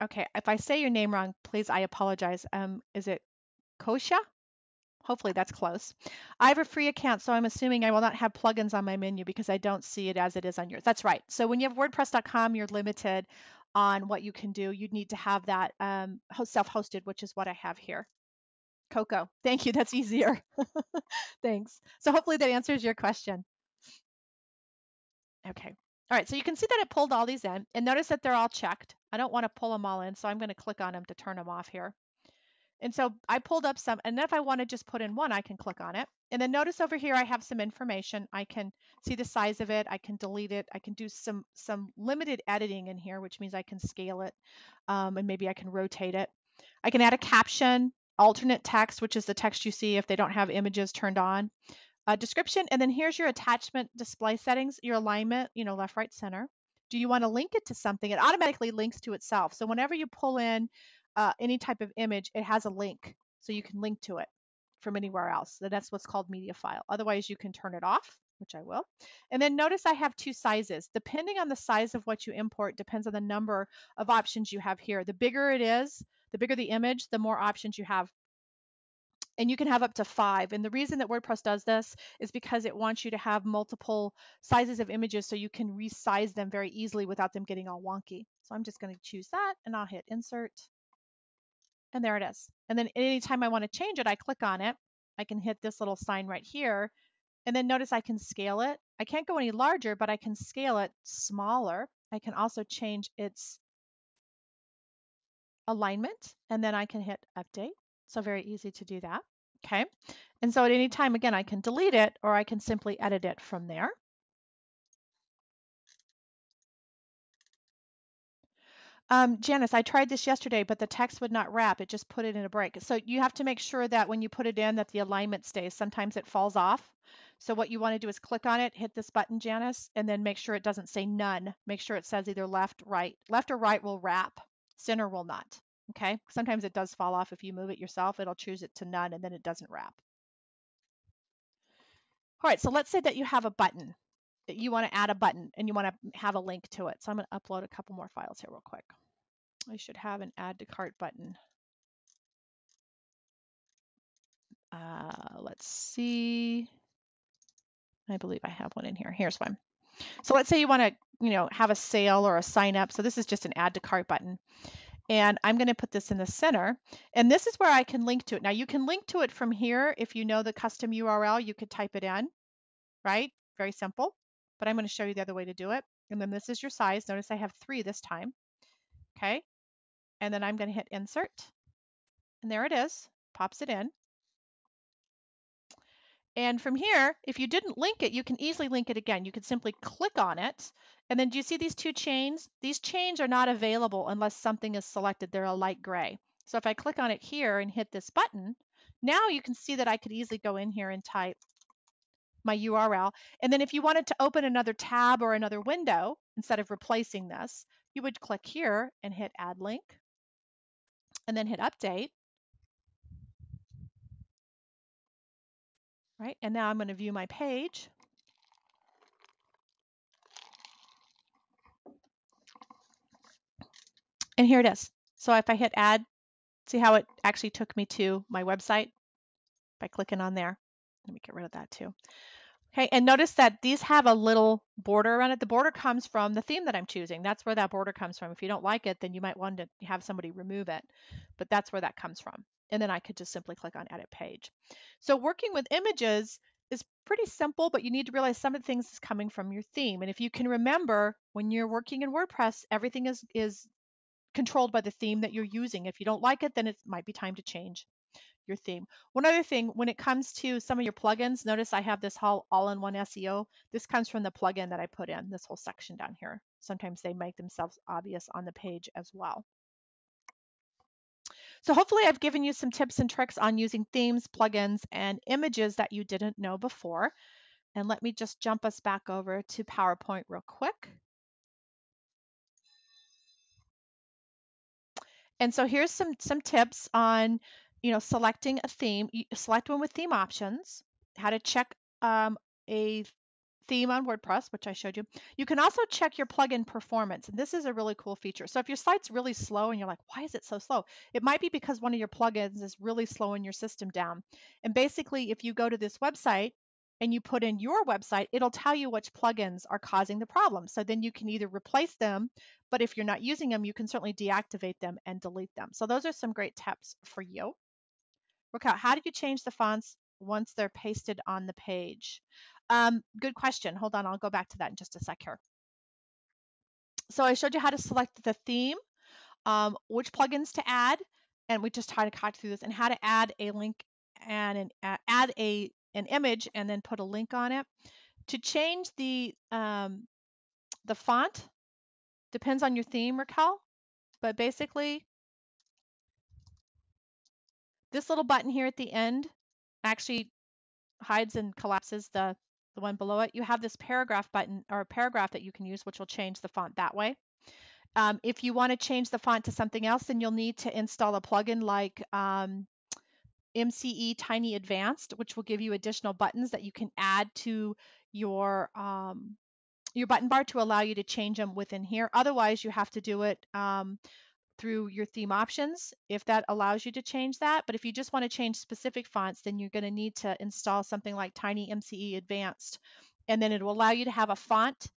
Okay, if I say your name wrong, please, I apologize. Is it Kosha? Hopefully that's close. I have a free account, so I'm assuming I will not have plugins on my menu because I don't see it as it is on yours. That's right. So when you have WordPress.com, you're limited on what you can do. You'd need to have that self-hosted, which is what I have here. Coco, thank you. That's easier. Thanks. So hopefully that answers your question. Okay. All right, so you can see that it pulled all these in, and notice that they're all checked. I don't want to pull them all in, so I'm going to click on them to turn them off here. And so I pulled up some, and if I want to just put in one, I can click on it. And then notice over here I have some information. I can see the size of it. I can delete it. I can do some limited editing in here, which means I can scale it, and maybe I can rotate it. I can add a caption, alternate text, which is the text you see if they don't have images turned on. Description, and then here's your attachment display settings, your alignment, left, right, center. Do you want to link it to something? It automatically links to itself. So whenever you pull in any type of image, it has a link, so you can link to it from anywhere else. So that's what's called media file. Otherwise, you can turn it off, which I will. And then notice I have two sizes. Depending on the size of what you import, depends on the number of options you have here. The bigger it is, the bigger the image, the more options you have. And you can have up to 5. And the reason that WordPress does this is because it wants you to have multiple sizes of images so you can resize them very easily without them getting all wonky. So I'm just going to choose that and I'll hit insert. And there it is. And then anytime I want to change it, I click on it. I can hit this little sign right here. And then notice I can scale it. I can't go any larger, but I can scale it smaller. I can also change its alignment, and then I can hit update. So very easy to do that. Okay. And so at any time, again, I can delete it or I can simply edit it from there. Janice, I tried this yesterday, but the text would not wrap. It just put it in a break. So you have to make sure that when you put it in that the alignment stays. Sometimes it falls off. So what you want to do is click on it, hit this button, Janice, and then make sure it doesn't say none. Make sure it says either left, right. Left or right will wrap. Center will not. Okay. Sometimes it does fall off if you move it yourself. It'll choose it to none and then it doesn't wrap. All right. So let's say that you have a button. You want to add a button and you want to have a link to it. So I'm going to upload a couple more files here real quick. I should have an add to cart button. Let's see. I believe I have one in here. Here's one. So let's say you want to, have a sale or a sign up. So this is just an add to cart button. And I'm going to put this in the center. And this is where I can link to it. Now you can link to it from here. If you know the custom URL, you could type it in, right? Very simple. But I'm going to show you the other way to do it. And then this is your size. Notice I have 3 this time. Okay. And then I'm going to hit insert. And there it is. Pops it in. And from here, if you didn't link it, you can easily link it again. You can simply click on it. And then do you see these 2 chains? These chains are not available unless something is selected. They're a light gray. So if I click on it here and hit this button, now you can see that I could easily go in here and type my URL. And then if you wanted to open another tab or another window, instead of replacing this, you would click here and hit add link and then hit update. Right? And now I'm going to view my page. And here it is. So if I hit add, see how it actually took me to my website by clicking on there. Let me get rid of that too. Okay, and notice that these have a little border around it. The border comes from the theme that I'm choosing. That's where that border comes from. If you don't like it, then you might want to have somebody remove it, but that's where that comes from. And then I could just simply click on edit page. So working with images is pretty simple, but you need to realize some of the things is coming from your theme. And if you can remember, when you're working in WordPress, everything is controlled by the theme that you're using. If you don't like it, then it might be time to change your theme. One other thing, when it comes to some of your plugins, notice I have this whole all-in-one SEO. This comes from the plugin that I put in, this whole section down here. Sometimes they make themselves obvious on the page as well. So hopefully I've given you some tips and tricks on using themes, plugins, and images that you didn't know before. And let me just jump us back over to PowerPoint real quick. And so here's some tips on, selecting a theme. You select one with theme options, how to check a theme on WordPress, which I showed you. You can also check your plugin performance, and this is a really cool feature. So if your site's really slow and you're like, why is it so slow? It might be because one of your plugins is really slowing your system down. And basically, if you go to this website and you put in your website, it'll tell you which plugins are causing the problem. So then you can either replace them, but if you're not using them, you can certainly deactivate them and delete them. So those are some great tips for you. Work out, how do you change the fonts once they're pasted on the page? Good question. Hold on, I'll go back to that in just a sec here. So I showed you how to select the theme, which plugins to add, and we just tried to cut through this, and how to add a link and add an image and then put a link on it. To change the font depends on your theme, Raquel, but basically this little button here at the end actually hides and collapses the one below it. You have this paragraph button or a paragraph that you can use, which will change the font that way. If you want to change the font to something else, then you'll need to install a plugin like MCE Tiny Advanced, which will give you additional buttons that you can add to your button bar to allow you to change them within here. Otherwise, you have to do it through your theme options if that allows you to change that. But if you just want to change specific fonts, then you're going to need to install something like Tiny MCE Advanced, and then it will allow you to have a font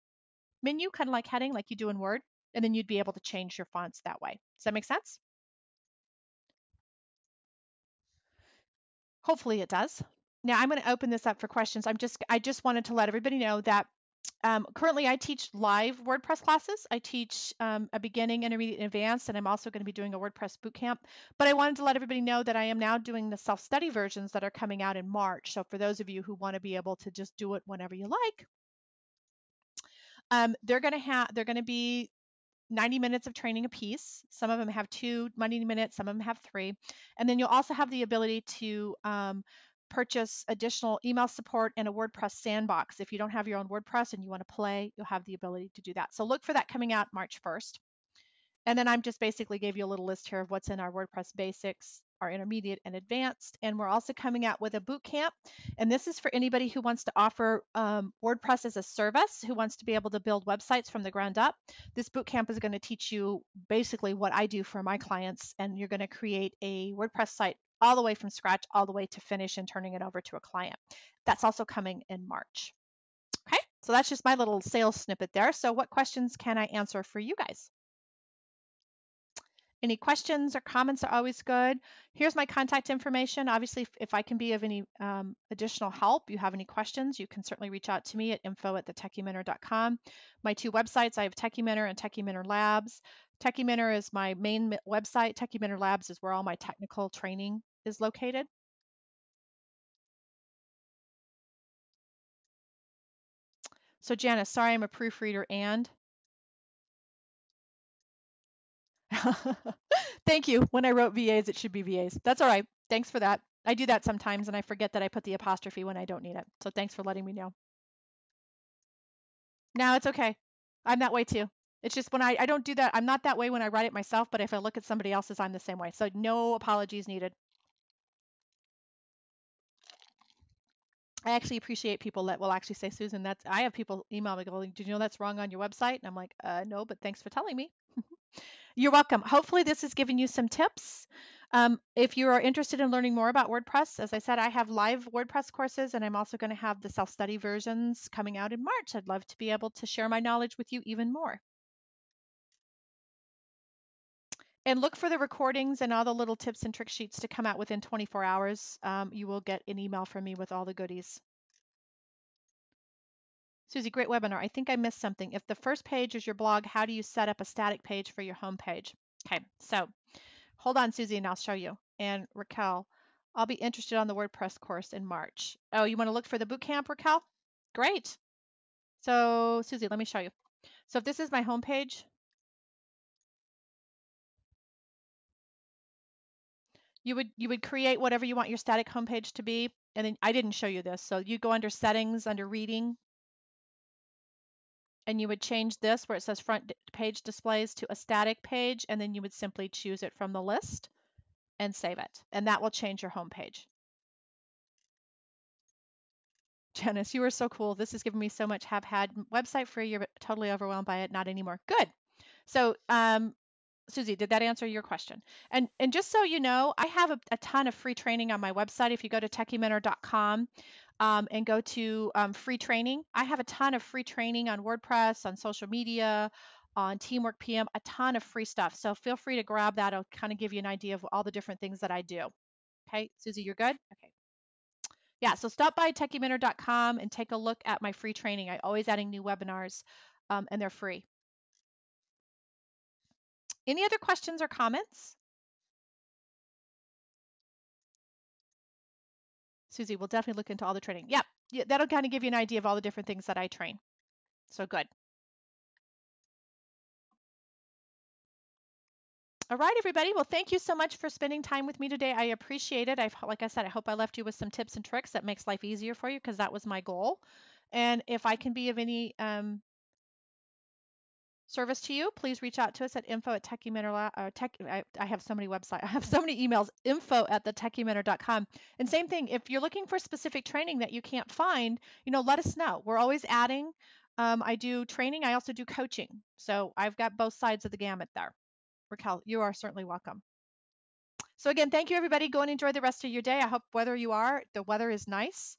menu, kind of like heading like you do in Word. and then you'd be able to change your fonts that way. Does that make sense? Hopefully it does. Now I'm going to open this up for questions. I just wanted to let everybody know that currently I teach live WordPress classes. I teach a beginning, intermediate, and advanced, and I'm also going to be doing a WordPress bootcamp. But I wanted to let everybody know that I am now doing the self-study versions that are coming out in March. So for those of you who want to be able to just do it whenever you like, they're going to be 90 minutes of training a piece. Some of them have 90 minutes, some of them have 3. And then you'll also have the ability to purchase additional email support and a WordPress sandbox. If you don't have your own WordPress and you want to play, you'll have the ability to do that. So look for that coming out March 1st. And then I'm just basically gave you a little list here of what's in our WordPress basics, our intermediate and advanced. And we're also coming out with a boot camp. And this is for anybody who wants to offer WordPress as a service, who wants to be able to build websites from the ground up. This boot camp is going to teach you basically what I do for my clients. And you're going to create a WordPress site all the way from scratch, all the way to finish and turning it over to a client. That's also coming in March. Okay, so that's just my little sales snippet there. So what questions can I answer for you guys? Any questions or comments are always good. Here's my contact information. Obviously, if I can be of any additional help, you have any questions, you can certainly reach out to me at info@thetechiementor.com. My 2 websites, I have Techie Mentor and Techie Mentor Labs. Techie Mentor is my main website. Techie Mentor Labs is where all my technical training is located. So Janice, sorry I'm a proofreader and thank you. When I wrote VAs, it should be VAs. That's all right. Thanks for that. I do that sometimes and I forget that I put the apostrophe when I don't need it. So thanks for letting me know. No, it's okay. I'm that way too. It's just when I don't do that. I'm not that way when I write it myself, but if I look at somebody else's, I'm the same way. So no apologies needed. I actually appreciate people that will actually say, Susan, I have people email me going, did you know that's wrong on your website? And I'm like, no, but thanks for telling me. You're welcome. Hopefully this has given you some tips. If you are interested in learning more about WordPress, as I said, I have live WordPress courses and I'm also going to have the self-study versions coming out in March. I'd love to be able to share my knowledge with you even more. And look for the recordings and all the little tips and trick sheets to come out within 24 hours. You will get an email from me with all the goodies. Susie, great webinar. I think I missed something. If the first page is your blog, how do you set up a static page for your home page? Okay, so hold on, Susie, and I'll show you. And Raquel, I'll be interested on the WordPress course in March. Oh, you want to look for the bootcamp, Raquel? Great. So Susie, let me show you. So if this is my home page, you would create whatever you want your static homepage to be. And then I didn't show you this. So you go under settings, under reading, and you would change this where it says front page displays to a static page. And then you would simply choose it from the list and save it. And that will change your homepage. Janice, you are so cool. This has given me so much. Have had website for a year, but totally overwhelmed by it. Not anymore. Good. So Susie, did that answer your question? And just so you know, I have a ton of free training on my website. If you go to techiementor.com and go to free training, I have a ton of free training on WordPress, on social media, on Teamwork PM, a ton of free stuff. So feel free to grab that. I'll kind of give you an idea of all the different things that I do. Okay, Susie, you're good? Okay. Yeah, so stop by techiementor.com and take a look at my free training. I always adding new webinars and they're free. Any other questions or comments? Susie, we'll definitely look into all the training. Yeah, that'll kind of give you an idea of all the different things that I train. So good. All right, everybody. Well, thank you so much for spending time with me today. I appreciate it. Like I said, I hope I left you with some tips and tricks that makes life easier for you because that was my goal. And if I can be of any service to you, please reach out to us at info@techiementor. I have so many websites. I have so many emails. info@thetechiementor.com. And same thing. If you're looking for specific training that you can't find, let us know. We're always adding. I do training. I also do coaching. So I've got both sides of the gamut there. Raquel, you are certainly welcome. So again, thank you everybody. Go and enjoy the rest of your day. I hope whether you are, the weather is nice.